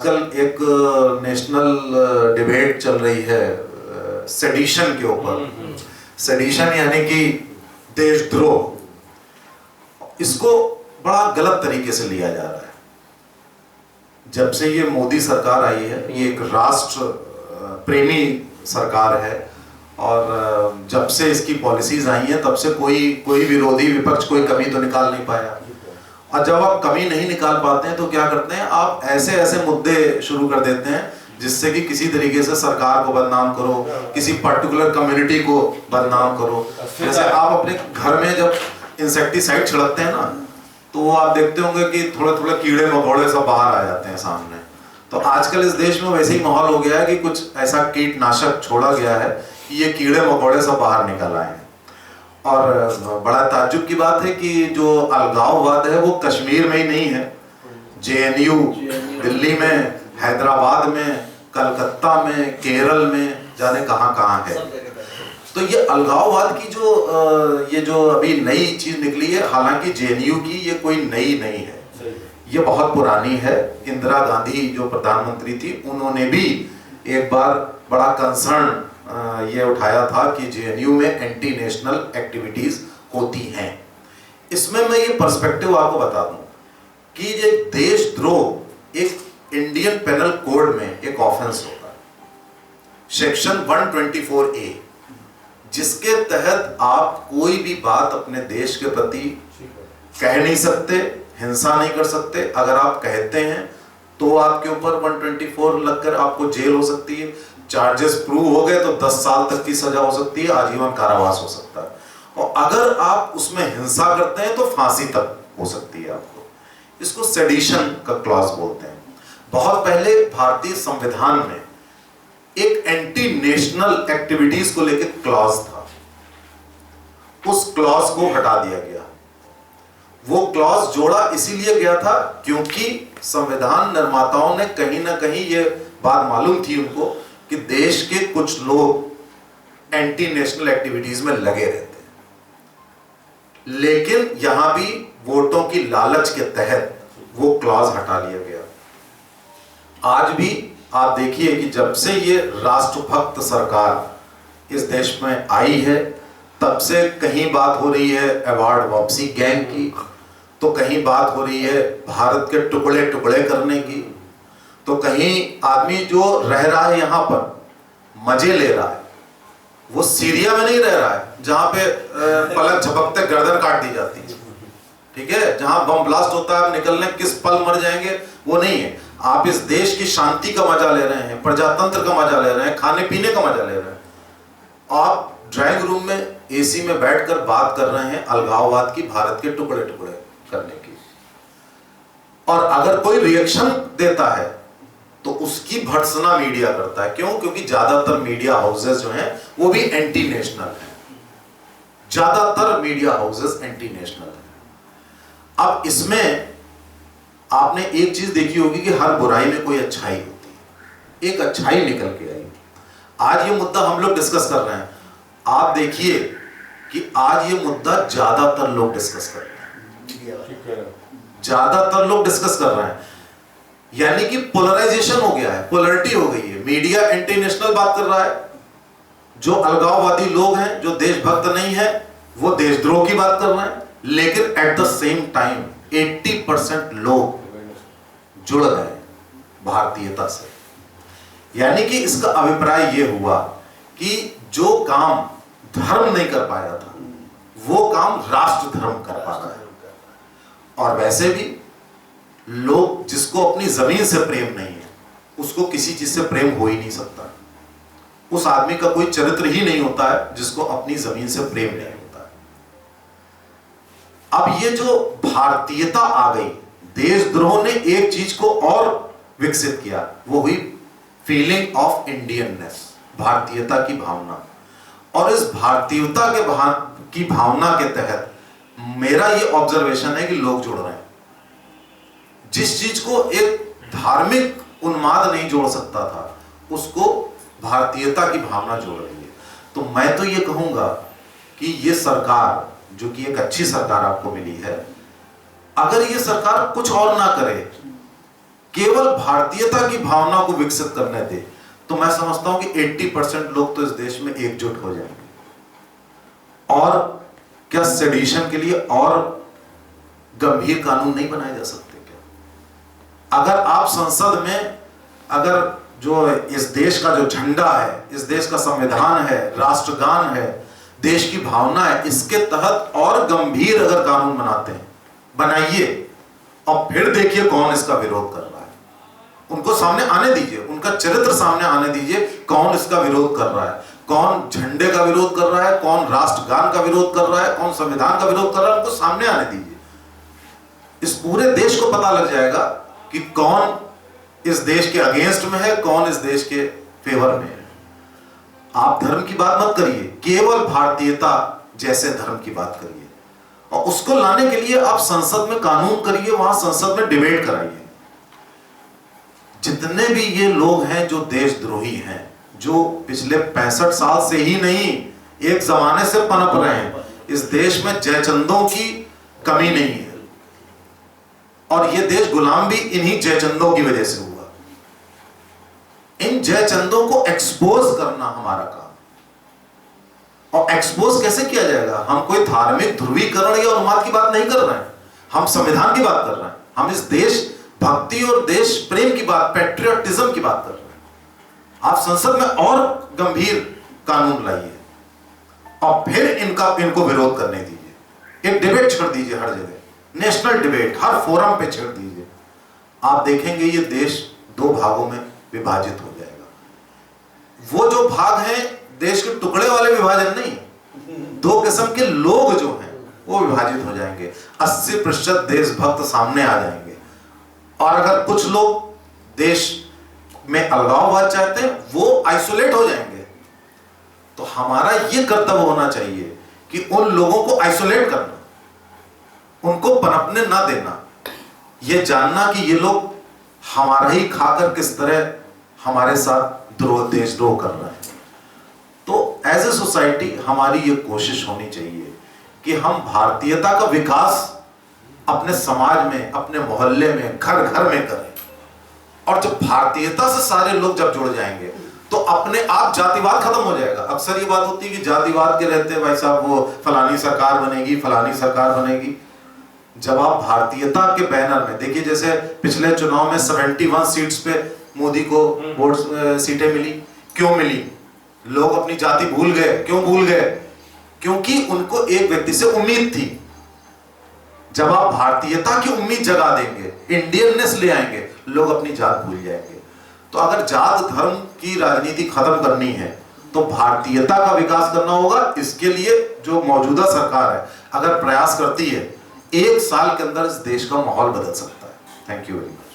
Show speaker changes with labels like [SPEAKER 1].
[SPEAKER 1] आजकल एक national debate चल रही है सेडिशन के ऊपर। सेडिशन यानी कि देशद्रोह। इसको बड़ा गलत तरीके से लिया जा रहा है। जब से ये मोदी सरकार आई है, ये एक राष्ट्र प्रेमी सरकार है और जब से इसकी पॉलिसीज आई हैं तब से कोई विरोधी विपक्ष कोई कमी तो निकाल नहीं पाया। और जब आप कमी नहीं निकाल पाते हैं तो क्या करते हैं, आप ऐसे ऐसे मुद्दे शुरू कर देते हैं जिससे कि किसी तरीके से सरकार को बदनाम करो, किसी पर्टिकुलर कम्युनिटी को बदनाम करो। जैसे आप अपने घर में जब इंसेक्टिसाइड छिड़कते हैं ना, तो वो आप देखते होंगे कि थोड़े थोड़े कीड़े मकोड़े सब बाहर आ जाते हैं सामने। तो आजकल इस देश में वैसे ही माहौल हो गया है कि कुछ ऐसा कीटनाशक छोड़ा गया है कि ये कीड़े मकोड़े सब बाहर निकल आए हैं। और बड़ा ताज्जुब की बात है कि जो अलगाववाद है वो कश्मीर में ही नहीं है, जेएनयू दिल्ली में, हैदराबाद में, कलकत्ता में, केरल में, जाने कहां कहां है। तो ये अलगाववाद की ये जो अभी नई चीज निकली है, हालांकि जेएनयू की ये कोई नई नहीं है, ये बहुत पुरानी है। इंदिरा गांधी जो प्रधानमंत्री थी, उन्होंने भी एक बार बड़ा कंसर्न ये उठाया था कि जेएनयू में एंटी नेशनल एक्टिविटीज होती हैं। इसमें मैं ये पर्सपेक्टिव आपको बता दूं कि ये देशद्रोह एक इंडियन पेनल कोड में एक ऑफेंस होता है, सेक्शन 124A, जिसके तहत आप कोई भी बात अपने देश के प्रति कह नहीं सकते, हिंसा नहीं कर सकते। अगर आप कहते हैं तो आपके ऊपर 124 लगकर आपको जेल हो सकती है, चार्जेस प्रूव हो गए तो 10 साल तक की सजा हो सकती है, आजीवन कारावास हो सकता है। और अगर आप उसमें हिंसा करते हैं तो फांसी तक हो सकती है आपको। इसको सेडिशन का क्लॉज बोलते हैं। बहुत पहले भारतीय संविधान में एक एंटी नेशनल एक्टिविटीज को लेकर क्लॉज था, उस क्लॉज को हटा दिया गया। वो क्लॉज जोड़ा इसीलिए गया था क्योंकि संविधान निर्माताओं ने कहीं ना कहीं ये बात मालूम थी उनको कि देश के कुछ लोग एंटी नेशनल एक्टिविटीज में लगे रहते हैं, लेकिन यहां भी वोटों की लालच के तहत वो क्लॉज हटा लिया गया। आज भी आप देखिए कि जब से ये राष्ट्रभक्त सरकार इस देश में आई है, तब से कहीं बात हो रही है अवार्ड वापसी गैंग की, तो कहीं बात हो रही है भारत के टुकड़े टुकड़े करने की, तो कहीं आदमी जो रह रहा है यहां पर मजे ले रहा है, वो सीरिया में नहीं रह रहा है जहां पे पलक झपकते गर्दन काट दी जाती है, ठीक है, जहां बम ब्लास्ट होता है, आप निकलने किस पल मर जाएंगे वो नहीं है। आप इस देश की शांति का मजा ले रहे हैं, प्रजातंत्र का मजा ले रहे हैं, खाने पीने का मजा ले रहे हैं। आप ड्राइंग रूम में एसी में बैठकर बात कर रहे हैं अलगाववाद की, भारत के टुकड़े टुकड़े करने की। और अगर कोई रिएक्शन देता है तो उसकी भर्त्सना मीडिया करता है। क्यों? क्योंकि ज्यादातर मीडिया हाउसेस जो हैं वो भी एंटी नेशनल हैं, ज्यादातर मीडिया हाउसेस एंटी नेशनल हैं। अब इसमें आपने एक चीज देखी होगी कि हर बुराई में कोई अच्छाई होती है, एक अच्छाई निकल के आई। आज ये मुद्दा हम लोग डिस्कस कर रहे हैं, आप देखिए कि आज ये मुद्दा ज्यादातर लोग डिस्कस कर रहे हैं, ज्यादातर लोग डिस्कस कर रहे हैं। यानी कि पोलराइजेशन हो गया है, पोलरिटी हो गई है। मीडिया एंटी नेशनल बात कर रहा है, जो अलगाववादी लोग हैं, जो देशभक्त नहीं है, वो देशद्रोह की बात कर रहे हैं। लेकिन एट द सेम टाइम 80% लोग जुड़ गए भारतीयता से। यानी कि इसका अभिप्राय यह हुआ कि जो काम धर्म नहीं कर पाया था, वो काम राष्ट्र धर्म कर पा रहा है। और वैसे भी लोग जिसको अपनी जमीन से प्रेम नहीं है, उसको किसी चीज से प्रेम हो ही नहीं सकता। उस आदमी का कोई चरित्र ही नहीं होता है जिसको अपनी जमीन से प्रेम नहीं होता है। अब ये जो भारतीयता आ गई, देशद्रोह ने एक चीज को और विकसित किया, वो हुई फीलिंग ऑफ इंडियननेस, भारतीयता की भावना। और इस भारतीयता की भावना के तहत मेरा ये ऑब्जर्वेशन है कि लोग जुड़ रहे हैं। जिस चीज को एक धार्मिक उन्माद नहीं जोड़ सकता था, उसको भारतीयता की भावना जोड़ रही है। तो मैं तो ये कहूंगा कि ये सरकार, जो कि एक अच्छी सरकार आपको मिली है, अगर ये सरकार कुछ और ना करे केवल भारतीयता की भावना को विकसित करने दे, तो मैं समझता हूं कि 80% लोग तो इस देश में एकजुट हो जाएंगे। और क्या सेडिशन के लिए और गंभीर कानून नहीं बनाए जा सकते क्या? अगर आप संसद में, अगर जो इस देश का जो झंडा है, इस देश का संविधान है, राष्ट्रगान है, देश की भावना है, इसके तहत और गंभीर अगर कानून बनाते हैं, बनाइए और फिर देखिए कौन इसका विरोध कर रहा है। उनको सामने आने दीजिए, उनका चरित्र सामने आने दीजिए, कौन इसका विरोध कर रहा है, कौन झंडे का विरोध कर रहा है, कौन राष्ट्रगान का विरोध कर रहा है, कौन संविधान का विरोध कर रहा है, उनको सामने आने दीजिए। इस पूरे देश को पता लग जाएगा कि कौन इस देश के अगेंस्ट में है, कौन इस देश के फेवर में है। आप धर्म की बात मत करिए, केवल भारतीयता जैसे धर्म की बात करिए, और उसको लाने के लिए आप संसद में कानून करिए, वहां संसद में डिबेट कराइए। जितने भी ये लोग हैं जो देशद्रोही हैं, जो पिछले 65 साल से ही नहीं, एक जमाने से पनप रहे हैं, इस देश में जयचंदों की कमी नहीं है, और ये देश गुलाम भी इन्हीं जयचंदों की वजह से हुआ। इन जयचंदों को एक्सपोज करना हमारा काम। और एक्सपोज कैसे किया जाएगा? हम कोई धार्मिक ध्रुवीकरण या उन्माद की बात नहीं कर रहे हैं, हम संविधान की बात कर रहे हैं, हम इस देश भक्ति और देश प्रेम की बात, पैट्रियटिज्म की बात कर रहे हैं। आप संसद में और गंभीर कानून लाइए और फिर इनको विरोध करने दीजिए। एक डिबेट छेड़ दीजिए हर जगह, नेशनल डिबेट हर फोरम पे छेड़ दीजिए। आप देखेंगे ये देश 2 भागों में विभाजित हो जाएगा। वो जो भाग है देश के टुकड़े वाले विभाजन नहीं, 2 किस्म के लोग जो हैं वो विभाजित हो जाएंगे। 80% देशभक्त सामने आ जाएंगे, और अगर कुछ लोग देश में अलगाववाद चाहते हैं वो आइसोलेट हो जाएंगे। तो हमारा ये कर्तव्य होना चाहिए कि उन लोगों को आइसोलेट करना, उनको पनपने ना देना, ये जानना कि ये लोग हमारा ही खाकर किस तरह हमारे साथ देशद्रोह कर रहे हैं। तो एज ए सोसाइटी हमारी ये कोशिश होनी चाहिए कि हम भारतीयता का विकास अपने समाज में, अपने मोहल्ले में, घर घर में करें। और जब भारतीयता से सारे लोग जब जुड़ जाएंगे तो अपने आप जातिवाद खत्म हो जाएगा। अक्सर ये बात होती है कि जातिवाद के रहते हैं भाई साहब वो फलानी सरकार बनेगी, फलानी सरकार बनेगी। जब आप भारतीयता के बैनर में देखिए, जैसे पिछले चुनाव में 71 सीट्स पे मोदी को वोट सीटें मिली। क्यों मिली? लोग अपनी जाति भूल गए। क्यों भूल गए? क्योंकि उनको एक व्यक्ति से उम्मीद थी। जब आप भारतीयता की उम्मीद जगा देंगे, इंडियननेस ले आएंगे, लोग अपनी जात भूल जाएंगे। तो अगर जात धर्म की राजनीति खत्म करनी है तो भारतीयता का विकास करना होगा। इसके लिए जो मौजूदा सरकार है अगर प्रयास करती है, 1 साल के अंदर इस देश का माहौल बदल सकता है। Thank you very much.